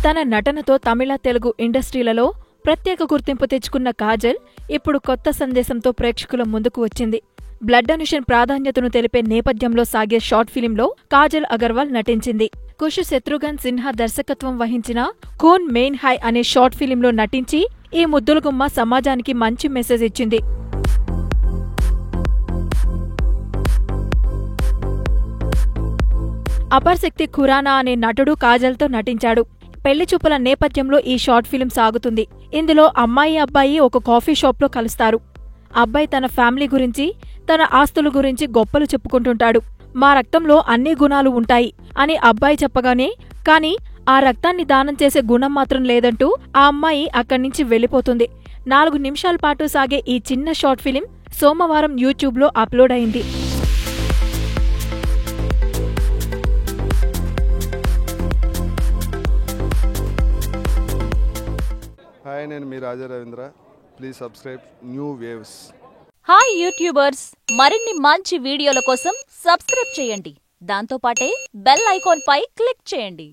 తన నటనతో తమిళ, తెలుగు ఇండస్ట్రీలలో ప్రత్యేక గుర్తింపు తెచ్చుకున్న కాజల్ ఇప్పుడు కొత్త సందేశంతో ప్రేక్షకుల ముందుకు వచ్చింది. బ్లడ్ డొనేషన్ ప్రాధాన్యతను తెలిపే నేపథ్యంలో సాగే షార్ట్ ఫిలింలో కాజల్ అగర్వాల్ నటించింది. కుష్ శత్రుఘ్న్ సిన్హా దర్శకత్వం వహించిన ఖూన్ మెయిన్ హై అనే షార్ట్ ఫిలింలో నటించి ఈ ముద్దులగుమ్మ సమాజానికి మంచి మెసేజ్ ఇచ్చింది. అపర్ శక్తి ఖురానా అనే నటుడు కాజల్తో నటించాడు. పెళ్లి చూపుల నేపథ్యంలో ఈ షార్ట్ ఫిలిం సాగుతుంది. ఇందులో అమ్మాయి, అబ్బాయి ఒక కాఫీ షాప్లో కలుస్తారు. అబ్బాయి తన ఫ్యామిలీ గురించి, తన ఆస్తుల గురించి గొప్పలు చెప్పుకుంటుంటాడు. మా రక్తంలో అన్ని గుణాలు ఉంటాయి అని అబ్బాయి చెప్పగానే, కాని ఆ రక్తాన్ని దానం చేసే గుణం మాత్రం లేదంటూ ఆ అమ్మాయి అక్కడ్నుంచి వెళ్లిపోతుంది. 4 నిమిషాల పాటు సాగే ఈ చిన్న షార్ట్ ఫిలిం సోమవారం యూట్యూబ్లో అప్లోడ్ అయింది. హాయ్, నేను మీ Raja Ravindra. Please subscribe new waves. Hi youtubers, మరిన్ని మంచి వీడియోల కోసం సబ్స్క్రైబ్ చేయండి. దాంతోపాటే బెల్ ఐకాన్ పై క్లిక్ చేయండి.